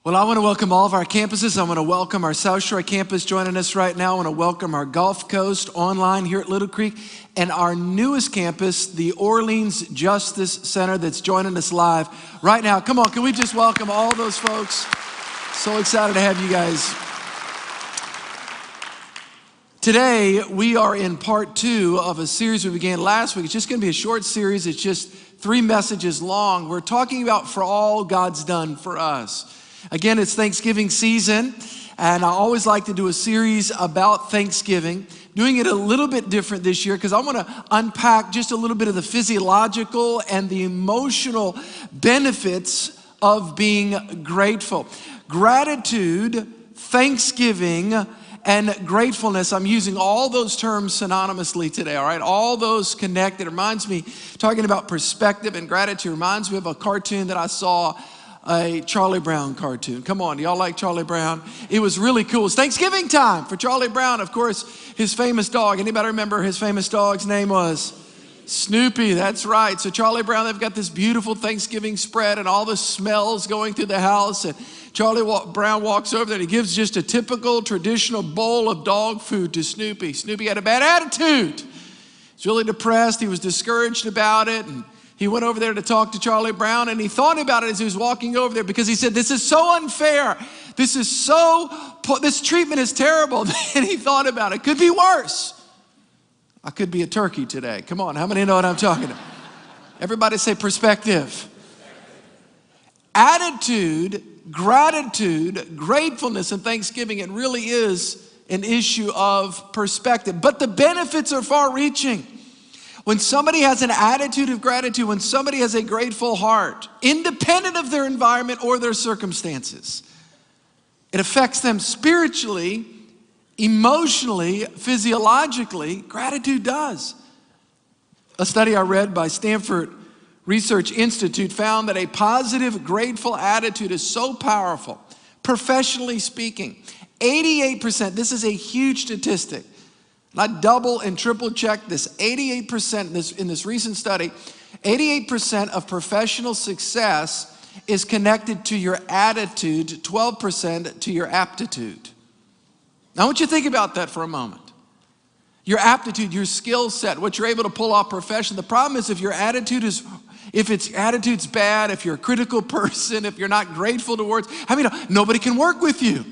Well, I want to welcome all of our campuses. I want to welcome our South Shore campus joining us right now. I want to welcome our Gulf Coast online here at Little Creek and our newest campus, the Orleans Justice Center, that's joining us live right now. Come on, can we just welcome all those folks? So excited to have you guys. Today, we are in part 2 of a series we began last week. It's just going to be a short series. It's just 3 messages long. We're talking about for all God's done for us. Again, it's Thanksgiving season, and I always like to do a series about Thanksgiving. Doing it a little bit different this year because I want to unpack just a little bit of the physiological and the emotional benefits of being grateful. Gratitude, Thanksgiving, and gratefulness. I'm using all those terms synonymously today, all right? All those connected. It reminds me, talking about perspective and gratitude, reminds me of a cartoon that I saw, a Charlie Brown cartoon. Come on, y'all like Charlie Brown? It was really cool. It's Thanksgiving time for Charlie Brown. Of course, his famous dog. Anybody remember his famous dog's name was? Snoopy, that's right. So Charlie Brown, they've got this beautiful Thanksgiving spread and all the smells going through the house. And Charlie Brown walks over there and he gives just a typical traditional bowl of dog food to Snoopy. Snoopy had a bad attitude. He's really depressed. He was discouraged about it. And he went over there to talk to Charlie Brown, and he thought about it as he was walking over there because he said, this is so unfair. This treatment is terrible. And he thought about it. Could be worse. I could be a turkey today. Come on, how many know what I'm talking about? Everybody say perspective. Attitude, gratitude, gratefulness, and thanksgiving, it really is an issue of perspective. But the benefits are far-reaching. When somebody has an attitude of gratitude, when somebody has a grateful heart, independent of their environment or their circumstances, it affects them spiritually, emotionally, physiologically. Gratitude does. A study I read by Stanford Research Institute found that a positive, grateful attitude is so powerful, professionally speaking. 88%, this is a huge statistic. I double and triple checked this. 88% in this recent study, 88% of professional success is connected to your attitude, 12% to your aptitude. Now I want you to think about that for a moment. Your aptitude, your skill set, what you're able to pull off professionally. The problem is if attitude's bad, if you're a critical person, if you're not grateful towards, nobody can work with you.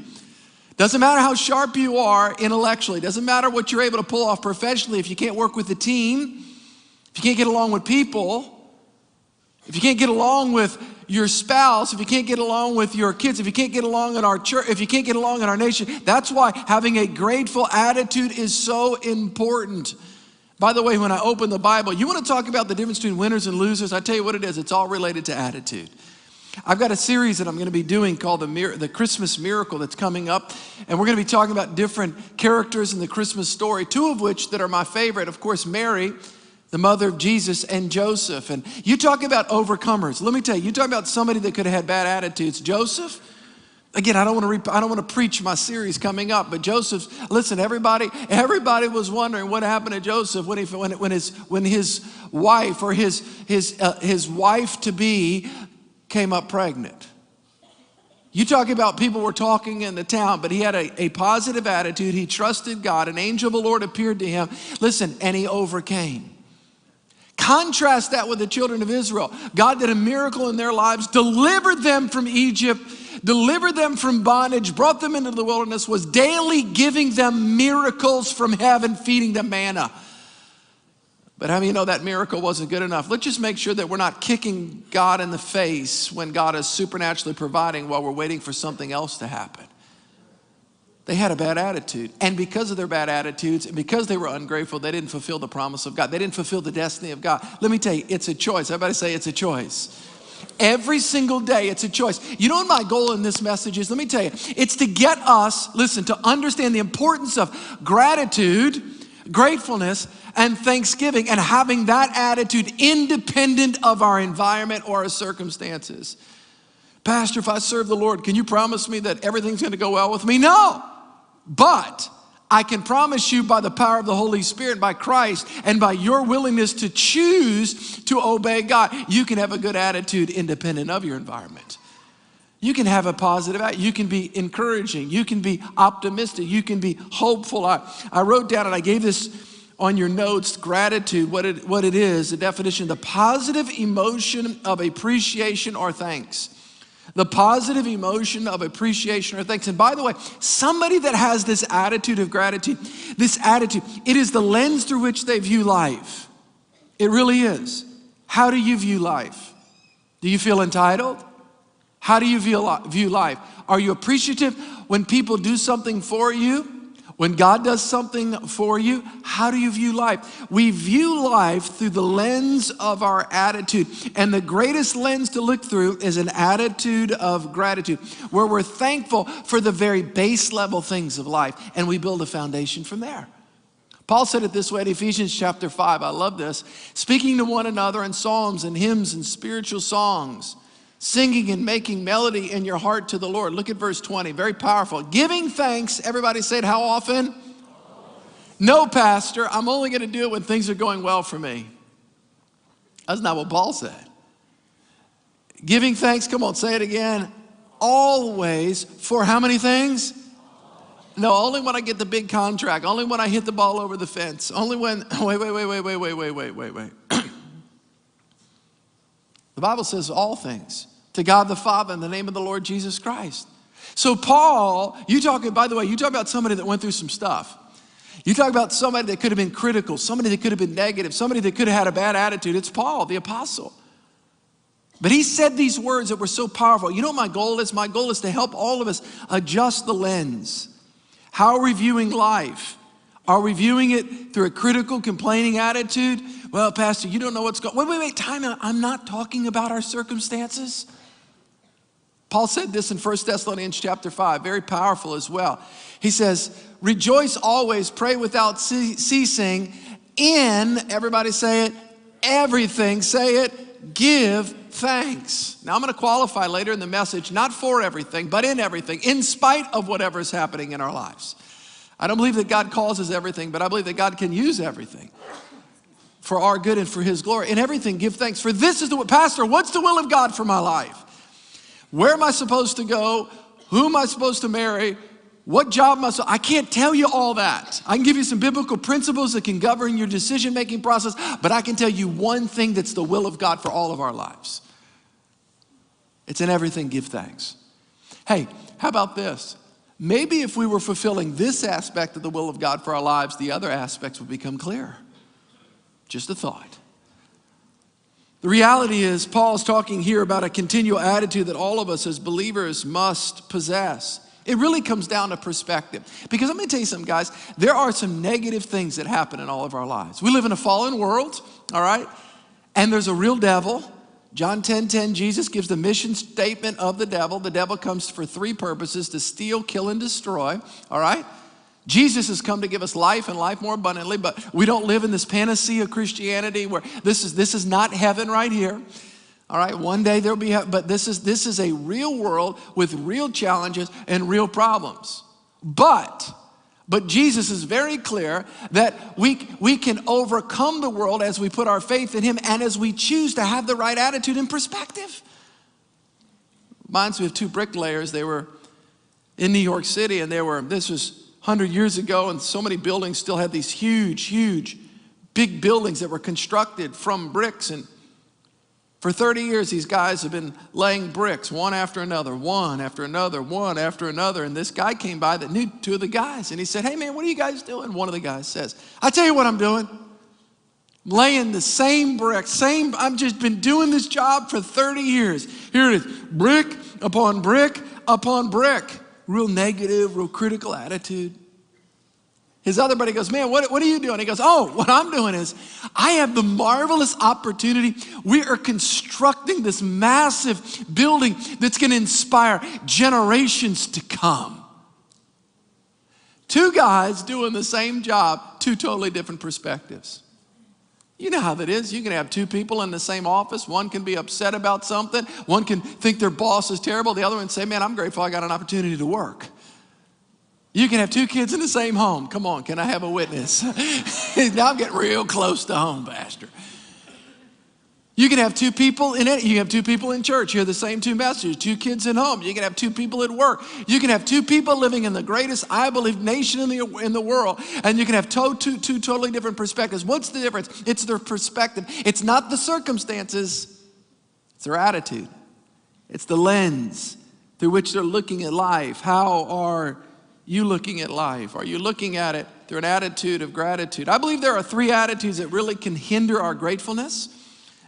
Doesn't matter how sharp you are intellectually. Doesn't matter what you're able to pull off professionally if you can't work with the team, if you can't get along with people, if you can't get along with your spouse, if you can't get along with your kids, if you can't get along in our church, if you can't get along in our nation. That's why having a grateful attitude is so important. By the way, when I open the Bible, you want to talk about the difference between winners and losers? I tell you what it is. It's all related to attitude. I've got a series that I'm going to be doing called the Christmas Miracle that's coming up. And we're going to be talking about different characters in the Christmas story, 2 of which that are my favorite. Of course, Mary, the mother of Jesus, and Joseph. And you talk about overcomers. Let me tell you, you talk about somebody that could have had bad attitudes. Joseph, again, I don't want to preach my series coming up, but Joseph, listen, everybody was wondering what happened to Joseph when his wife or his wife to be came up pregnant. You talk about people were talking in the town, but he had a positive attitude. He trusted God. An angel of the Lord appeared to him. Listen, and he overcame. Contrast that with the children of Israel. God did a miracle in their lives, delivered them from Egypt, delivered them from bondage, brought them into the wilderness, was daily giving them miracles from heaven, feeding them manna. But how many of you know that miracle wasn't good enough? Let's just make sure that we're not kicking God in the face when God is supernaturally providing while we're waiting for something else to happen. They had a bad attitude. And because of their bad attitudes and because they were ungrateful, they didn't fulfill the promise of God. They didn't fulfill the destiny of God. Let me tell you, it's a choice. Everybody say it's a choice. Every single day, it's a choice. You know what my goal in this message is? Let me tell you, it's to get us, to understand the importance of gratitude, gratefulness, and thanksgiving, and having that attitude independent of our environment or our circumstances. Pastor, if I serve the Lord, can you promise me that everything's going to go well with me? No, but I can promise you by the power of the Holy Spirit, by Christ, and by your willingness to choose to obey God, you can have a good attitude independent of your environment. You can have a positive attitude. You can be encouraging. You can be optimistic. You can be hopeful. I wrote down, and I gave this on your notes, gratitude, what it is, the definition, the positive emotion of appreciation or thanks. The positive emotion of appreciation or thanks. And by the way, somebody that has this attitude of gratitude, it is the lens through which they view life. It really is. How do you view life? Do you feel entitled? How do you view life? Are you appreciative when people do something for you? When God does something for you? How do you view life? We view life through the lens of our attitude. And the greatest lens to look through is an attitude of gratitude, where we're thankful for the very base level things of life, and we build a foundation from there. Paul said it this way in Ephesians chapter 5. I love this. Speaking to one another in psalms and hymns and spiritual songs, singing and making melody in your heart to the Lord. Look at verse 20, very powerful. Giving thanks, everybody say it, how often? No, Pastor, I'm only going to do it when things are going well for me. That's not what Paul said. Giving thanks, come on, say it again. Always, for how many things? No, only when I get the big contract, only when I hit the ball over the fence, only when, wait. The Bible says all things to God the Father in the name of the Lord Jesus Christ. So Paul, by the way, you talk about somebody that went through some stuff. You talk about somebody that could have been critical, somebody that could have been negative, somebody that could have had a bad attitude. It's Paul, the apostle. But he said these words that were so powerful. You know what my goal is? My goal is to help all of us adjust the lens. How are we viewing life? Are we viewing it through a critical, complaining attitude? Well, Pastor, you don't know what's going on. Wait, time out. I'm not talking about our circumstances. Paul said this in 1 Thessalonians chapter 5, very powerful as well. He says, rejoice always, pray without ceasing, in, everybody say it, everything, say it, give thanks. Now I'm going to qualify later in the message, not for everything, but in everything, in spite of whatever is happening in our lives. I don't believe that God causes everything, but I believe that God can use everything for our good and for his glory. In everything, give thanks. For this is Pastor, what's the will of God for my life? Where am I supposed to go? Who am I supposed to marry? What job I can't tell you all that. I can give you some biblical principles that can govern your decision-making process, but I can tell you one thing that's the will of God for all of our lives. It's in everything, give thanks. Hey, how about this? Maybe if we were fulfilling this aspect of the will of God for our lives, the other aspects would become clearer. Just a thought. The reality is, Paul's talking here about a continual attitude that all of us as believers must possess. It really comes down to perspective. Because let me tell you something, guys. There are some negative things that happen in all of our lives. We live in a fallen world, all right? And there's a real devil. John 10:10, Jesus gives the mission statement of the devil. The devil comes for three purposes: to steal, kill, and destroy, all right? Jesus has come to give us life and life more abundantly, but we don't live in this panacea of Christianity where this is not heaven right here. All right, one day there'll be, but this is a real world with real challenges and real problems. But Jesus is very clear that we can overcome the world as we put our faith in him and as we choose to have the right attitude and perspective. Reminds me of two bricklayers. They were in New York City, and this was 100 years ago, and so many buildings still had these huge, big buildings that were constructed from bricks. And for 30 years, these guys have been laying bricks, one after another. And this guy came by that knew two of the guys. And he said, hey, man, what are you guys doing? One of the guys says, I tell you what I'm doing. I'm laying the same brick, I've just been doing this job for 30 years. Here it is, brick upon brick upon brick. Real negative, real critical attitude. His other buddy goes, man, what are you doing? He goes, oh, what I'm doing is I have the marvelous opportunity. We are constructing this massive building that's going to inspire generations to come. Two guys doing the same job, two totally different perspectives. You know how that is. You can have two people in the same office. One can be upset about something. One can think their boss is terrible. The other one say, man, I'm grateful I got an opportunity to work. You can have two kids in the same home. Come on, can I have a witness? Now I'm getting real close to home, Pastor. You can have two people in it. You can have two people in church. You hear the same two messages. Two kids at home. You can have two people at work. You can have two people living in the greatest, I believe, nation in the world. And you can have two totally different perspectives. What's the difference? It's their perspective. It's not the circumstances. It's their attitude. It's the lens through which they're looking at life. How are you looking at life? Are you looking at it through an attitude of gratitude? I believe there are three attitudes that really can hinder our gratefulness.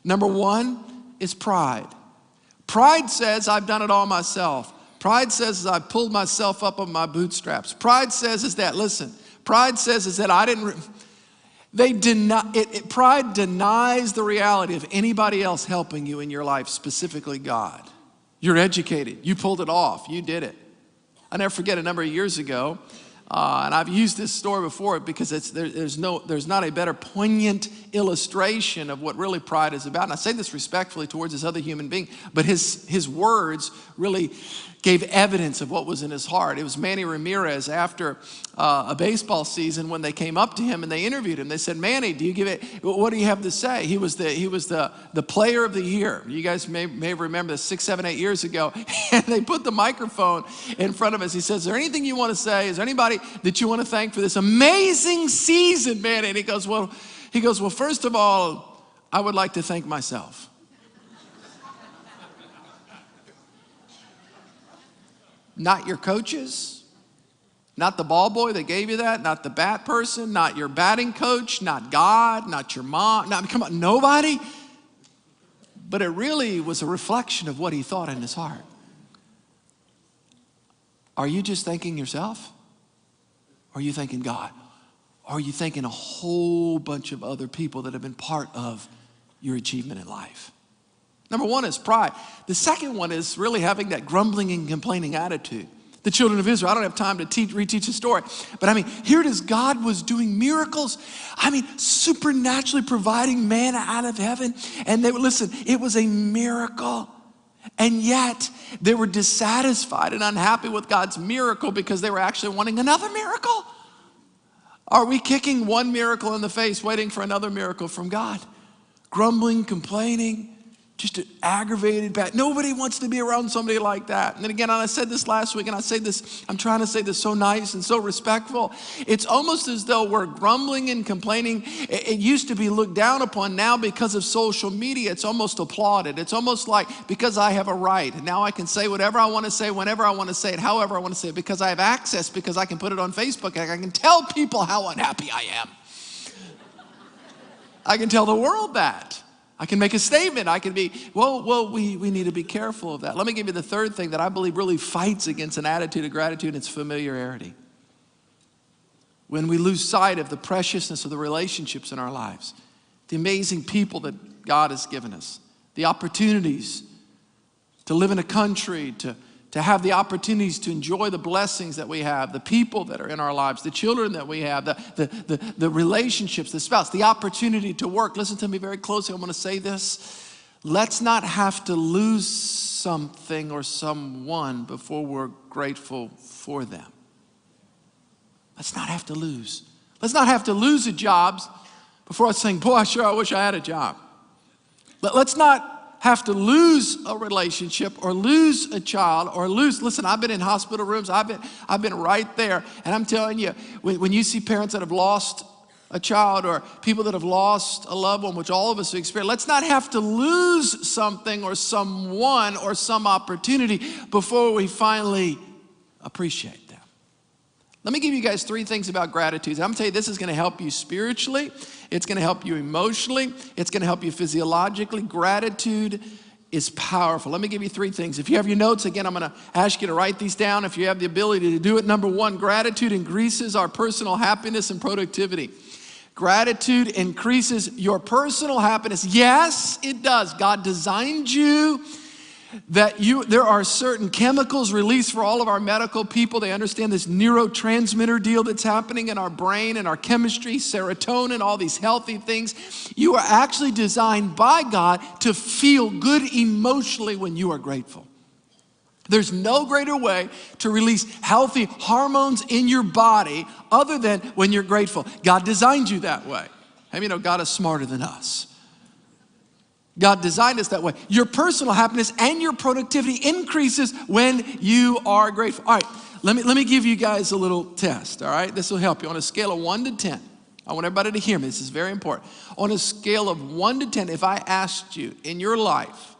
Number one is pride. Pride says, I've done it all myself. Pride says, I pulled myself up on my bootstraps. Pride says is that, listen, pride says is that I didn't, pride denies the reality of anybody else helping you in your life, specifically God. You're educated. You pulled it off. You did it. I'll never forget a number of years ago, and I've used this story before because there's not a better poignant illustration of what really pride is about. And I say this respectfully towards this other human being, but his words really gave evidence of what was in his heart. It was Manny Ramirez after a baseball season when they came up to him and they interviewed him. They said, Manny, what do you have to say? He was the player of the year. You guys may remember this 6, 7, 8 years ago. And they put the microphone in front of us. He says, is there anything you want to say? Is there anybody that you want to thank for this amazing season, Manny? And he goes, well, first of all, I would like to thank myself. Not your coaches, not the ball boy that gave you that, not the bat person, not your batting coach, not God, not your mom, come on, nobody. But it really was a reflection of what he thought in his heart. Are you just thanking yourself? Or are you thanking God? Or are you thanking a whole bunch of other people that have been part of your achievement in life? Number one is pride. The second one is really having that grumbling and complaining attitude. The children of Israel, I don't have time to reteach the story, but here it is, God was doing miracles. Supernaturally providing manna out of heaven. And it was a miracle. And yet they were dissatisfied and unhappy with God's miracle because they were actually wanting another miracle. Are we kicking one miracle in the face, waiting for another miracle from God? Grumbling, complaining, just aggravated, bad. Nobody wants to be around somebody like that. And then again, I said this last week, and I'm trying to say this so nice and so respectful. It's almost as though we're grumbling and complaining. It used to be looked down upon. Now, because of social media, it's almost applauded. It's almost like because I have a right. And now I can say whatever I want to say, whenever I want to say it, however I want to say it, because I have access, because I can put it on Facebook, and I can tell people how unhappy I am. I can tell the world that. I can make a statement. I can be, we need to be careful of that. Let me give you the third thing that I believe really fights against an attitude of gratitude, and it's familiarity. When we lose sight of the preciousness of the relationships in our lives, the amazing people that God has given us, the opportunities to live in a country, to have the opportunities to enjoy the blessings that we have, the people that are in our lives, the children that we have, the relationships, the spouse, the opportunity to work. Listen to me very closely. I'm going to say this. Let's not have to lose something or someone before we're grateful for them. Let's not have to lose. Let's not have to lose a job before us saying, boy, I wish I had a job. Let's not have to lose a relationship or lose a child or listen, I've been in hospital rooms. I've been right there. And I'm telling you, when you see parents that have lost a child or people that have lost a loved one, which all of us have experienced, let's not have to lose something or someone or some opportunity before we finally appreciate them. Let me give you guys 3 things about gratitude. I'm going to tell you, this is going to help you spiritually. It's going to help you emotionally. It's going to help you physiologically. Gratitude is powerful. Let me give you 3 things. If you have your notes, again, I'm going to ask you to write these down if you have the ability to do it. Number 1, gratitude increases our personal happiness and productivity. Gratitude increases your personal happiness. Yes, it does. God designed you there are certain chemicals released for all of our medical people. They understand this neurotransmitter deal that's happening in our brain and our chemistry, serotonin, all these healthy things. You are actually designed by God to feel good emotionally when you are grateful. There's no greater way to release healthy hormones in your body other than when you're grateful. God designed you that way. How many know God is smarter than us? God designed us that way. Your personal happiness and your productivity increases when you are grateful. All right, let me give you guys a little test, all right? This will help you. On a scale of 1 to 10, I want everybody to hear me. This is very important. On a scale of 1 to 10, if I asked you in your life,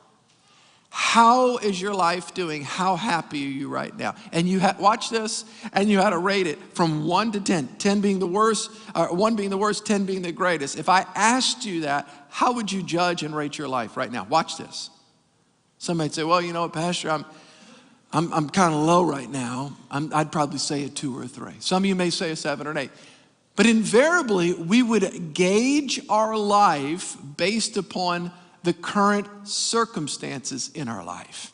how is your life doing? How happy are you right now? And you watch this, and you had to rate it from 1 to 10. 10 being the worst, 1 being the worst, 10 being the greatest. If I asked you that, how would you judge and rate your life right now? Watch this. Somebody'd say, well, you know what, Pastor, I'm kind of low right now. I'd probably say a 2 or a 3. Some of you may say a 7 or an 8. But invariably, we would gauge our life based upon the current circumstances in our life.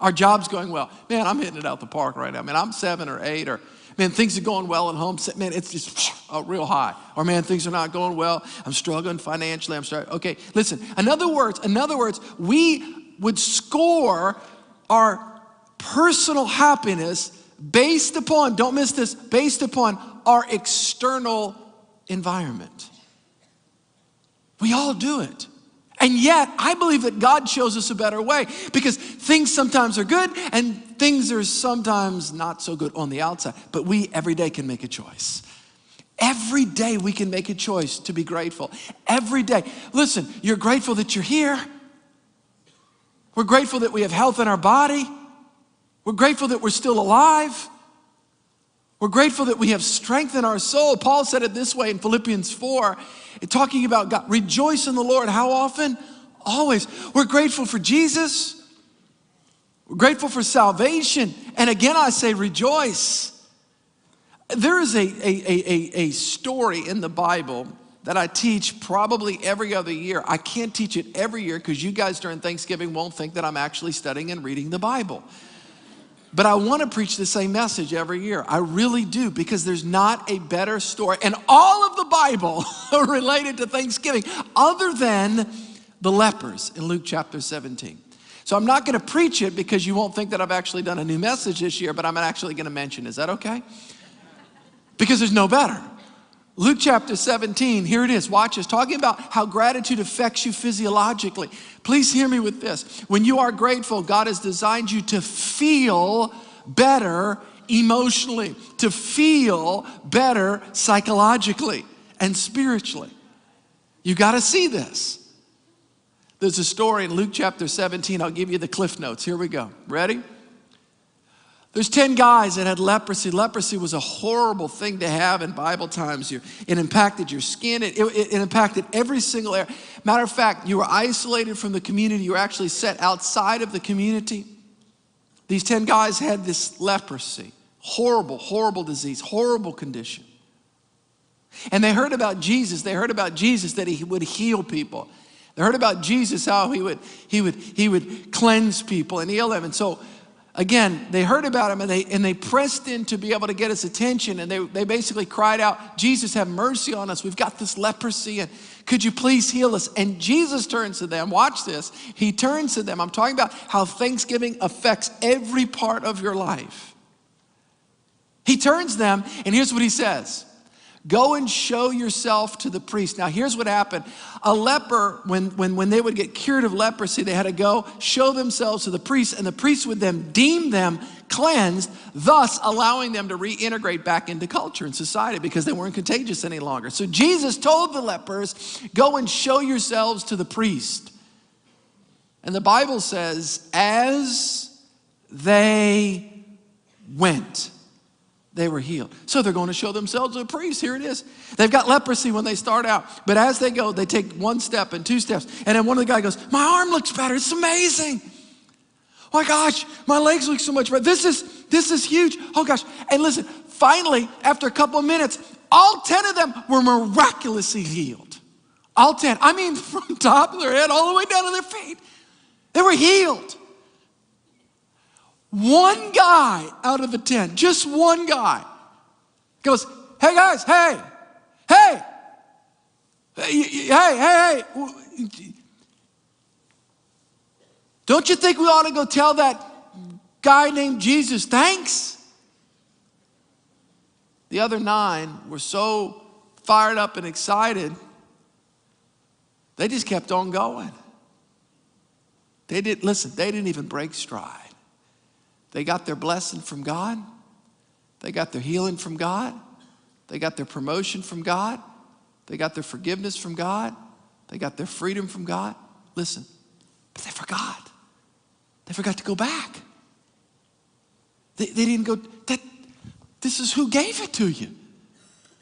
Our job's going well. Man, I'm hitting it out the park right now. Man, I'm 7 or 8, or man, things are going well at home. Man, it's just real high. Or man, things are not going well. I'm struggling financially. Okay, listen. In other words, we would score our personal happiness based upon, don't miss this, based upon our external environment. We all do it. And yet, I believe that God shows us a better way, because things sometimes are good and things are sometimes not so good on the outside. But we every day can make a choice. Every day we can make a choice to be grateful. Every day. Listen, you're grateful that you're here. We're grateful that we have health in our body. We're grateful that we're still alive. We're grateful that we have strength in our soul. Paul said it this way in Philippians 4, talking about God. Rejoice in the Lord. How often? Always. We're grateful for Jesus. We're grateful for salvation. And again, I say rejoice. There is a story in the Bible that I teach probably every other year. I can't teach it every year because you guys during Thanksgiving won't think that I'm actually studying and reading the Bible. But I want to preach the same message every year. I really do, because there's not a better story in all of the Bible related to Thanksgiving other than the lepers in Luke chapter 17. So I'm not going to preach it because you won't think that I've actually done a new message this year, but I'm actually going to mention it. Is that okay? Because there's no better. Luke chapter 17, here it is. Watch this. Talking about how gratitude affects you physiologically. Please hear me with this. When you are grateful, God has designed you to feel better emotionally, to feel better psychologically and spiritually. You got to see this. There's a story in Luke chapter 17. I'll give you the Cliff Notes. Here we go. Ready? There's 10 guys that had leprosy. Leprosy was a horrible thing to have in Bible times. It impacted your skin. It impacted every single area. Matter of fact, you were isolated from the community. You were actually set outside of the community. These 10 guys had this leprosy. Horrible, horrible disease, horrible condition. And they heard about Jesus. They heard about Jesus, that he would heal people. They heard about Jesus, how he would cleanse people and heal them. And so, again, they heard about him, and they pressed in to be able to get his attention, and they basically cried out, Jesus, have mercy on us. We've got this leprosy, and could you please heal us? And Jesus turns to them. Watch this. He turns to them. I'm talking about how Thanksgiving affects every part of your life. He turns to them, and here's what he says. Go and show yourself to the priest. Now, here's what happened. A leper, when they would get cured of leprosy, they had to go show themselves to the priest, and the priest would then deem them cleansed, thus allowing them to reintegrate back into culture and society because they weren't contagious any longer. So Jesus told the lepers, go and show yourselves to the priest. And the Bible says, as they went, they were healed. So they're going to show themselves to a priest. Here it is. They've got leprosy when they start out. But as they go, they take 1 step and 2 steps. And then one of the guys goes, my arm looks better. It's amazing. Oh my gosh, my legs look so much better. This is huge. Oh gosh. And listen, finally, after a couple of minutes, all 10 of them were miraculously healed. All 10. I mean, from top of their head all the way down to their feet. They were healed. One guy out of the 10, just one guy, goes, hey guys, hey. Don't you think we ought to go tell that guy named Jesus thanks? The other 9 were so fired up and excited, they just kept on going. They didn't even break stride. They got their blessing from God. They got their healing from God. They got their promotion from God. They got their forgiveness from God. They got their freedom from God. Listen, but they forgot. They forgot to go back. They didn't go, this is who gave it to you.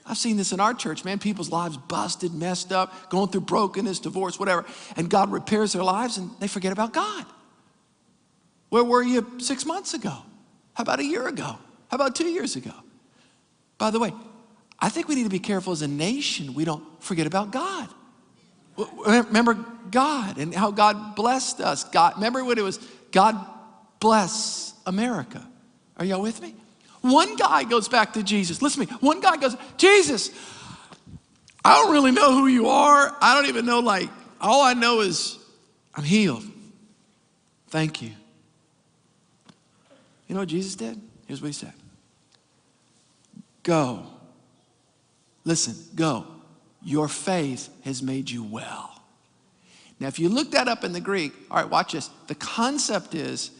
I've seen this in our church, man. People's lives busted, messed up, going through brokenness, divorce, whatever. And God repairs their lives and they forget about God. Where were you 6 months ago? How about a year ago? How about 2 years ago? By the way, I think we need to be careful as a nation we don't forget about God. Remember God and how God blessed us. Remember what it was? God bless America. Are y'all with me? One guy goes back to Jesus. Listen to me. One guy goes, Jesus, I don't really know who you are. I don't even know, all I know is I'm healed. Thank you. You know what Jesus did? Here's what he said. Go. Listen, go. Your faith has made you well. Now, if you look that up in the Greek, all right, watch this. The concept is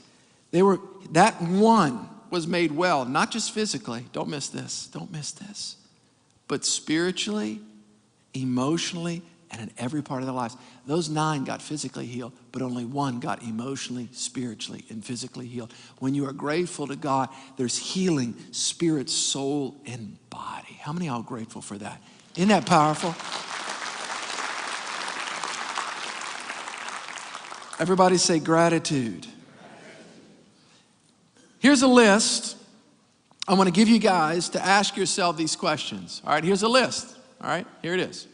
that one was made well, not just physically. Don't miss this. Don't miss this. But spiritually, emotionally, and in every part of their lives. Those 9 got physically healed, but only one got emotionally, spiritually, and physically healed. When you are grateful to God, there's healing, spirit, soul, and body. How many are grateful for that? Isn't that powerful? Everybody say gratitude. Here's a list I want to give you guys to ask yourself these questions. All right, here's a list. All right, here it is.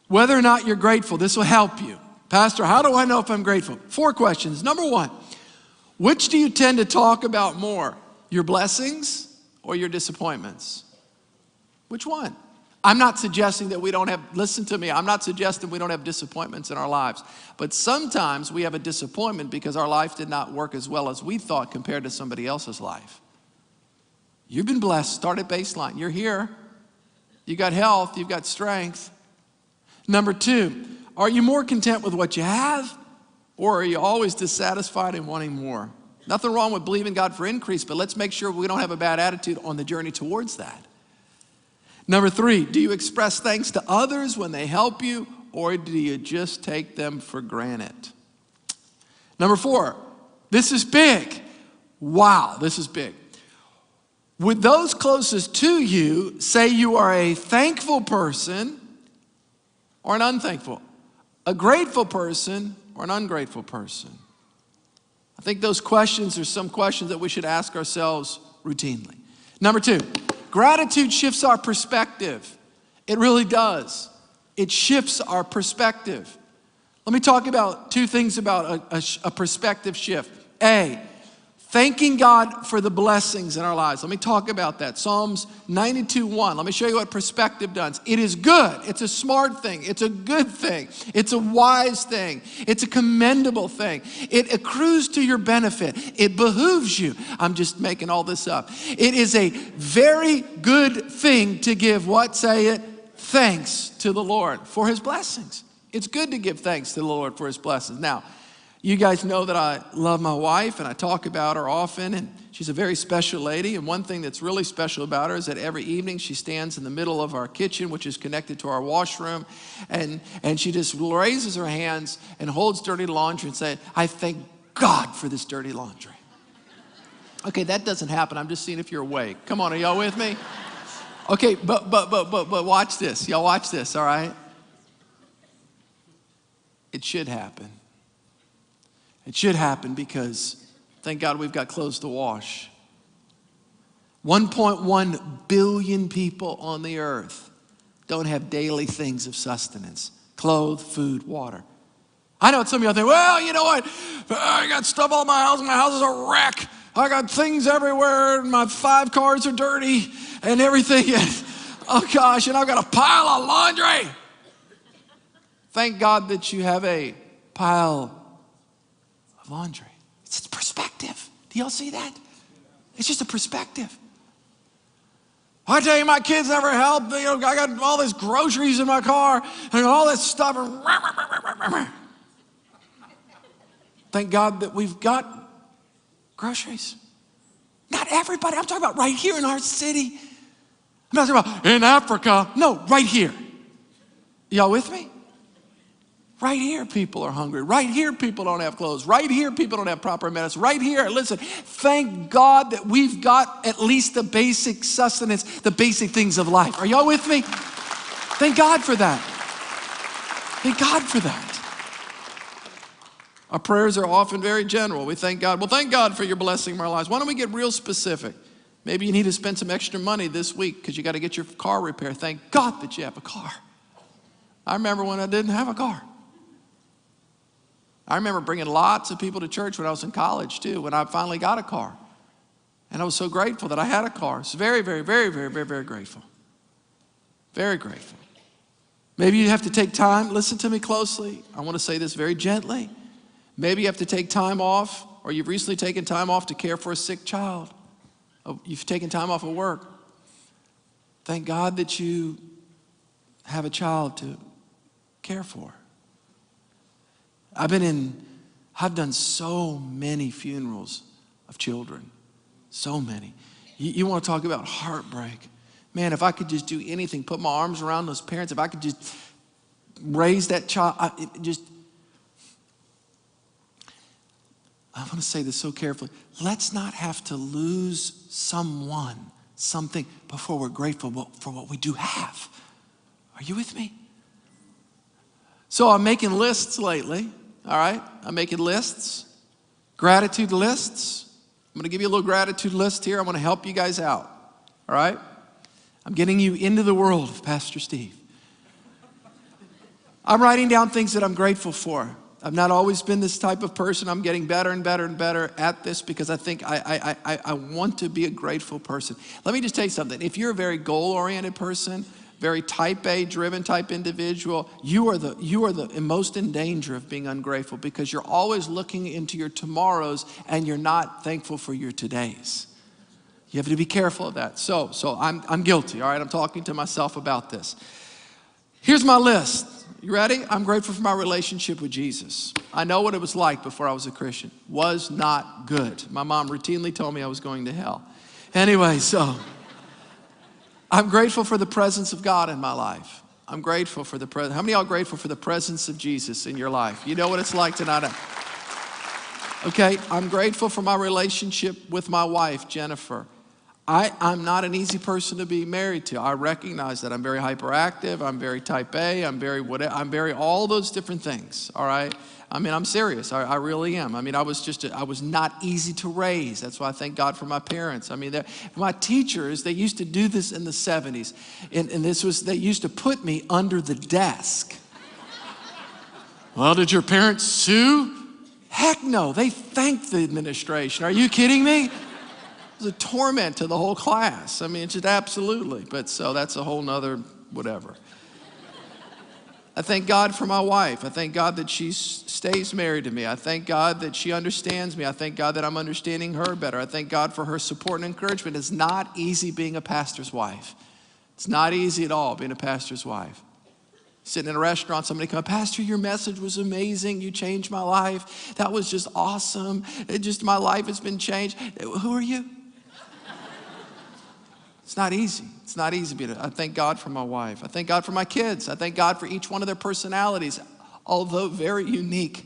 Whether or not you're grateful, this will help you. Pastor, how do I know if I'm grateful? 4 questions. Number 1, which do you tend to talk about more? Your blessings or your disappointments? Which one? I'm not suggesting that we don't have, listen to me, I'm not suggesting we don't have disappointments in our lives. But sometimes we have a disappointment because our life did not work as well as we thought compared to somebody else's life. You've been blessed. Start at baseline. You're here. You got health. You've got strength. Number 2, are you more content with what you have, or are you always dissatisfied and wanting more? Nothing wrong with believing God for increase, but let's make sure we don't have a bad attitude on the journey towards that. Number 3, do you express thanks to others when they help you, or do you just take them for granted? Number 4, this is big. Wow, this is big. Would those closest to you say you are a thankful person or an unthankful? A grateful person or an ungrateful person? I think those questions are some questions that we should ask ourselves routinely. Number 2, gratitude shifts our perspective. It really does. It shifts our perspective. Let me talk about 2 things about a perspective shift. A, thanking God for the blessings in our lives. Let me talk about that. Psalms 92:1. Let me show you what perspective does. It is good. It's a smart thing. It's a good thing. It's a wise thing. It's a commendable thing. It accrues to your benefit. It behooves you. I'm just making all this up. It is a very good thing to give what? Say it. Thanks to the Lord for his blessings. It's good to give thanks to the Lord for his blessings. Now, you guys know that I love my wife and I talk about her often, and she's a very special lady. And one thing that's really special about her is that every evening she stands in the middle of our kitchen, which is connected to our washroom, and she just raises her hands and holds dirty laundry and says, I thank God for this dirty laundry. Okay, that doesn't happen. I'm just seeing if you're awake. Come on, are y'all with me? Okay, but watch this. Y'all watch this, all right? It should happen. It should happen because, thank God, we've got clothes to wash. 1.1 billion people on the earth don't have daily things of sustenance. Clothes, food, water. I know some of y'all think, well, you know what? I got stuff all in my house. My house is a wreck. I got things everywhere. My 5 cars are dirty and everything. Oh, gosh, and I've got a pile of laundry. Thank God that you have a pile of laundry. It's perspective. Do y'all see that? It's just a perspective. I tell you, my kids never help. You know, I got all these groceries in my car and all this stuff. Thank God that we've got groceries. Not everybody. I'm talking about right here in our city. I'm not talking about in Africa. No, right here. Y'all with me? Right here, people are hungry. Right here, people don't have clothes. Right here, people don't have proper medicine. Right here, listen, thank God that we've got at least the basic sustenance, the basic things of life. Are y'all with me? Thank God for that. Thank God for that. Our prayers are often very general. We thank God. Well, thank God for your blessing in our lives. Why don't we get real specific? Maybe you need to spend some extra money this week because you got to get your car repaired. Thank God that you have a car. I remember when I didn't have a car. I remember bringing lots of people to church when I was in college too, when I finally got a car. And I was so grateful that I had a car. So very, very, very, very, very, very grateful. Very grateful. Maybe you have to take time. Listen to me closely. I want to say this very gently. Maybe you have to take time off, or you've recently taken time off to care for a sick child. You've taken time off of work. Thank God that you have a child to care for. I've done so many funerals of children. So many. You want to talk about heartbreak. Man, if I could just do anything, put my arms around those parents, if I could just raise that child, I want to say this so carefully. Let's not have to lose someone, something, before we're grateful for what we do have. Are you with me? So I'm making lists lately, all right? I'm making lists, gratitude lists. I'm going to give you a little gratitude list here. I want to help you guys out, all right? I'm getting you into the world of Pastor Steve. I'm writing down things that I'm grateful for. I've not always been this type of person. I'm getting better and better and better at this because I think I want to be a grateful person. Let me just tell you something. If you're a very goal-oriented person, very type A driven type individual, you are the most in danger of being ungrateful because you're always looking into your tomorrows and you're not thankful for your todays. You have to be careful of that. So I'm guilty, all right? I'm talking to myself about this. Here's my list. You ready? I'm grateful for my relationship with Jesus. I know what it was like before I was a Christian. Was not good. My mom routinely told me I was going to hell. Anyway, so I'm grateful for the presence of God in my life. I'm grateful for the presence. How many of y'all are grateful for the presence of Jesus in your life? You know what it's like to not have. Okay, I'm grateful for my relationship with my wife, Jennifer. I'm not an easy person to be married to. I recognize that. I'm very hyperactive. I'm very type A. I'm very all those different things, all right? I mean, I'm serious. I really am. I mean, I was not easy to raise. That's why I thank God for my parents. I mean, my teachers, they used to do this in the 70s. And they used to put me under the desk. Well, did your parents sue? Heck no. They thanked the administration. Are you kidding me? It was a torment to the whole class. I mean, it's just absolutely. But so that's a whole nother whatever. I thank God for my wife. I thank God that she stays married to me. I thank God that she understands me. I thank God that I'm understanding her better. I thank God for her support and encouragement. It's not easy being a pastor's wife. It's not easy at all being a pastor's wife. Sitting in a restaurant, somebody come, Pastor, your message was amazing. You changed my life. That was just awesome. My life has been changed. Who are you? It's not easy. It's not easy. I thank God for my wife. I thank God for my kids. I thank God for each one of their personalities, although very unique,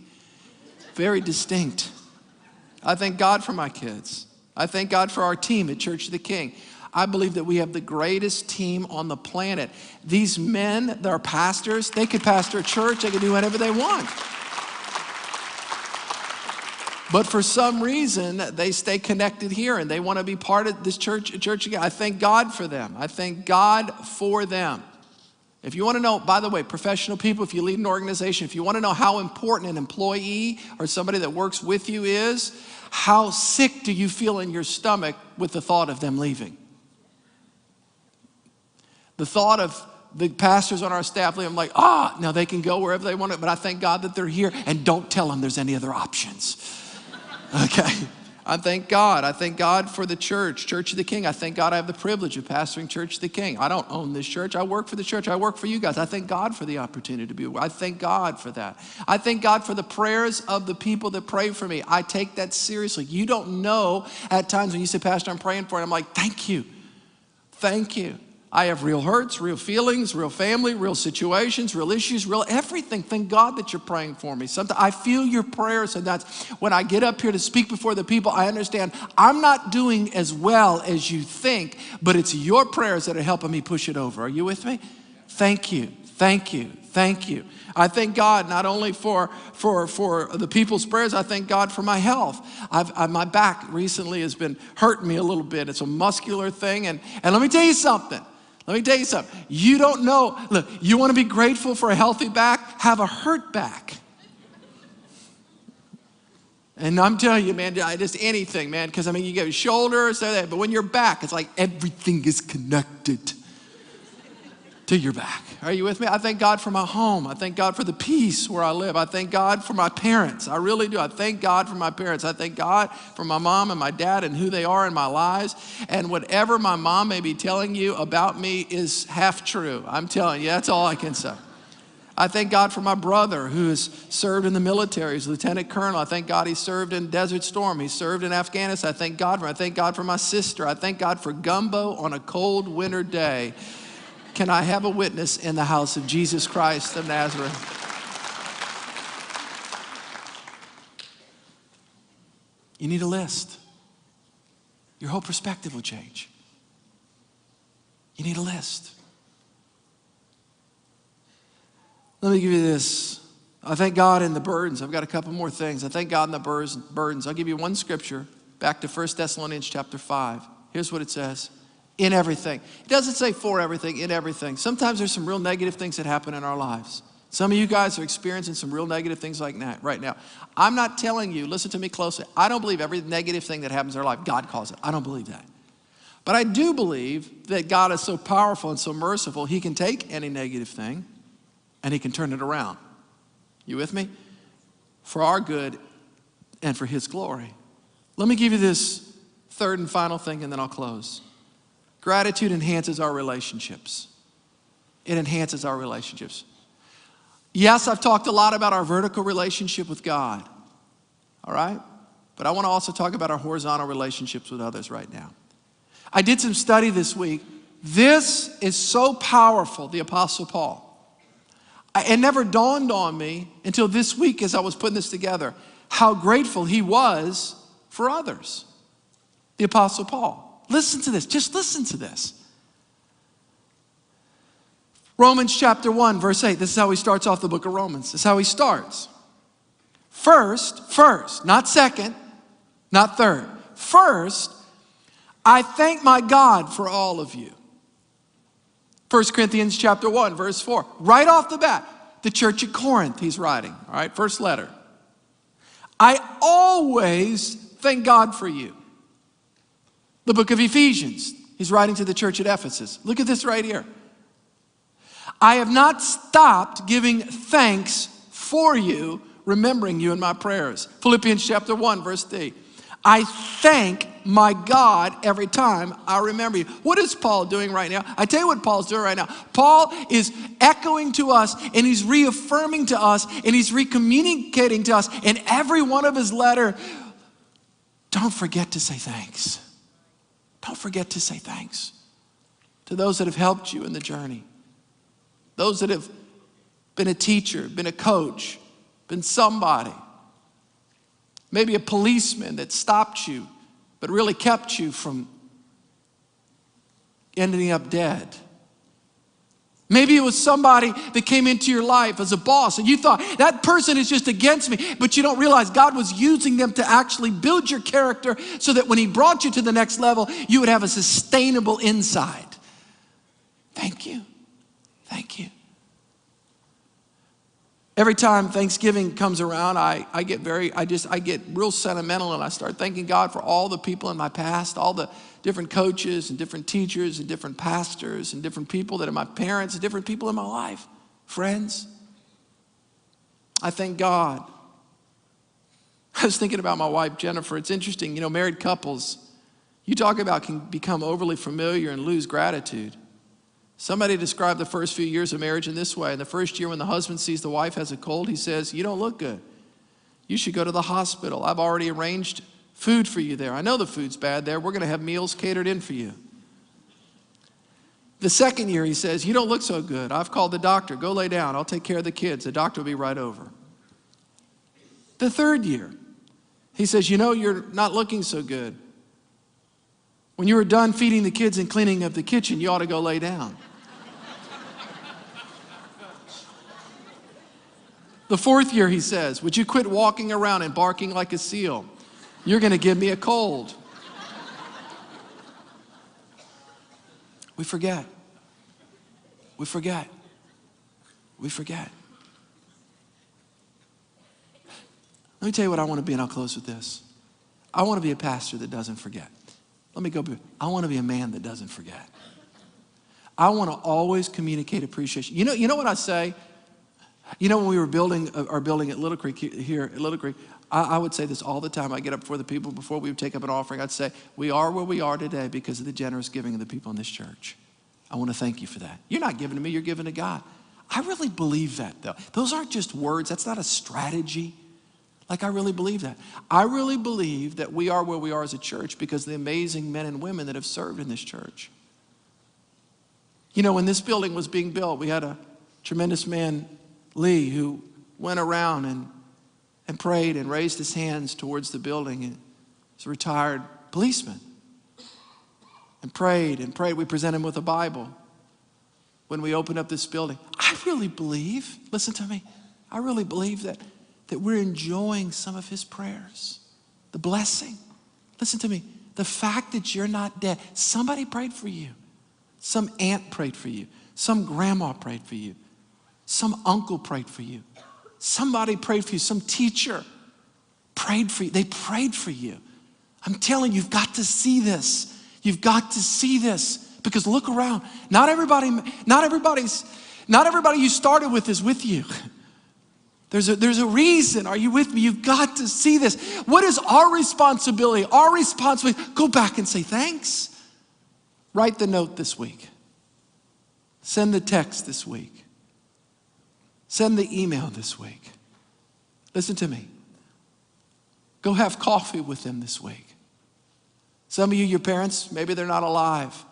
very distinct. I thank God for my kids. I thank God for our team at Church of the King. I believe that we have the greatest team on the planet. These men that are pastors, they could pastor a church. They could do whatever they want. But for some reason, they stay connected here and they want to be part of this church again. I thank God for them. I thank God for them. If you want to know, by the way, professional people, if you lead an organization, if you want to know how important an employee or somebody that works with you is, how sick do you feel in your stomach with the thought of them leaving? The thought of the pastors on our staff leaving, I'm like, now they can go wherever they want to, but I thank God that they're here and don't tell them there's any other options. Okay, I thank God. I thank God for the church, Church of the King. I thank God I have the privilege of pastoring Church of the King. I don't own this church. I work for the church. I work for you guys. I thank God for the opportunity to be. I thank God for that. I thank God for the prayers of the people that pray for me. I take that seriously. You don't know at times when you say, Pastor, I'm praying for it. I'm like, thank you. Thank you. I have real hurts, real feelings, real family, real situations, real issues, real everything. Thank God that you're praying for me. Sometimes I feel your prayers, and that's when I get up here to speak before the people, I understand I'm not doing as well as you think, but it's your prayers that are helping me push it over. Are you with me? Thank you. Thank you. Thank you. I thank God not only for the people's prayers, I thank God for my health. My back recently has been hurting me a little bit. It's a muscular thing, and let me tell you something. Let me tell you something. You don't know. Look, you want to be grateful for a healthy back? Have a hurt back. And I'm telling you, man, just anything, man. Because, I mean, you get your shoulders, but when you're back, it's like everything is connected to your back. Are you with me? I thank God for my home. I thank God for the peace where I live. I thank God for my parents. I really do. I thank God for my parents. I thank God for my mom and my dad and who they are in my lives. And whatever my mom may be telling you about me is half true. I'm telling you, that's all I can say. I thank God for my brother who has served in the military. He's lieutenant colonel. I thank God he served in Desert Storm. He served in Afghanistan. I thank God for my sister. I thank God for gumbo on a cold winter day. Can I have a witness in the house of Jesus Christ of Nazareth? You need a list. Your whole perspective will change. You need a list. Let me give you this. I thank God in the burdens. I've got a couple more things. I thank God in the burdens. I'll give you one scripture, back to 1 Thessalonians chapter 5. Here's what it says. In everything. It doesn't say for everything, in everything. Sometimes there's some real negative things that happen in our lives. Some of you guys are experiencing some real negative things like that right now. I'm not telling you, listen to me closely. I don't believe every negative thing that happens in our life, God caused it. I don't believe that. But I do believe that God is so powerful and so merciful, he can take any negative thing and he can turn it around. You with me? For our good and for his glory. Let me give you this third and final thing and then I'll close. Gratitude enhances our relationships. It enhances our relationships. Yes, I've talked a lot about our vertical relationship with God, all right? But I want to also talk about our horizontal relationships with others right now. I did some study this week. This is so powerful, the Apostle Paul. It never dawned on me until this week as I was putting this together, how grateful he was for others, the Apostle Paul. Listen to this. Just listen to this. Romans chapter 1, verse 8. This is how he starts off the book of Romans. This is how he starts. First, not second, not third. First, I thank my God for all of you. 1 Corinthians chapter 1, verse 4. Right off the bat, the church at Corinth he's writing. All right, first letter. I always thank God for you. The book of Ephesians, he's writing to the church at Ephesus. Look at this right here. I have not stopped giving thanks for you, remembering you in my prayers. Philippians chapter 1, verse 3. I thank my God every time I remember you. What is Paul doing right now? I tell you what Paul's doing right now. Paul is echoing to us and he's reaffirming to us and he's recommunicating to us in every one of his letter. Don't forget to say thanks. Don't forget to say thanks to those that have helped you in the journey. Those that have been a teacher, been a coach, been somebody. Maybe a policeman that stopped you, but really kept you from ending up dead. Maybe it was somebody that came into your life as a boss and you thought, that person is just against me, but you don't realize God was using them to actually build your character so that when he brought you to the next level, you would have a sustainable inside. Thank you. Thank you. Every time Thanksgiving comes around, I get real sentimental and I start thanking God for all the people in my past, all the different coaches and different teachers and different pastors and different people that are my parents and different people in my life, friends. I thank God. I was thinking about my wife, Jennifer. It's interesting, married couples, you talk about can become overly familiar and lose gratitude. Somebody described the first few years of marriage in this way. In the first year when the husband sees the wife has a cold, he says, "You don't look good. You should go to the hospital. I've already arranged food for you there. I know the food's bad there. We're going to have meals catered in for you." The second year, he says, "You don't look so good. I've called the doctor. Go lay down. I'll take care of the kids. The doctor will be right over." The third year, he says, "You're not looking so good. When you were done feeding the kids and cleaning up the kitchen, you ought to go lay down." The fourth year, he says, "Would you quit walking around and barking like a seal? You're going to give me a cold." We forget. We forget. We forget. Let me tell you what I want to be, and I'll close with this. I want to be a pastor that doesn't forget. I want to be a man that doesn't forget. I want to always communicate appreciation. You know what I say? When we were building our building at Little Creek, here at Little Creek, I would say this all the time. I get up before the people, before we would take up an offering, I'd say, "We are where we are today because of the generous giving of the people in this church. I want to thank you for that. You're not giving to me, you're giving to God." I really believe that, though. Those aren't just words. That's not a strategy. I really believe that. I really believe that we are where we are as a church because of the amazing men and women that have served in this church. When this building was being built, we had a tremendous man, Lee, who went around and prayed and raised his hands towards the building. He's a retired policeman. And prayed and prayed. We present him with a Bible when we open up this building. I really believe, listen to me, I really believe that we're enjoying some of his prayers. The blessing. Listen to me. The fact that you're not dead. Somebody prayed for you. Some aunt prayed for you. Some grandma prayed for you. Some uncle prayed for you. Somebody prayed for you. Some teacher prayed for you. They prayed for you. I'm telling you, you've got to see this. You've got to see this. Because look around. Not everybody you started with is with you. There's a reason. Are you with me? You've got to see this. What is our responsibility? Our responsibility, go back and say thanks. Write the note this week. Send the text this week. Send the email this week. Listen to me. Go have coffee with them this week. Some of you, your parents, maybe they're not alive.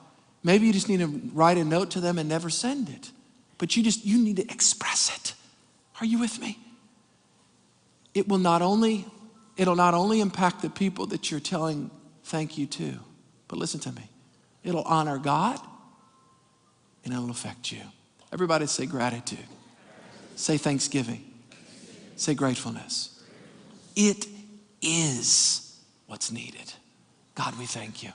Maybe you just need to write a note to them and never send it. But you need to express it. Are you with me? It'll not only impact the people that you're telling thank you to, but listen to me. It'll honor God and it'll affect you. Everybody say gratitude. Say thanksgiving. Say gratefulness. It is what's needed. God, we thank you.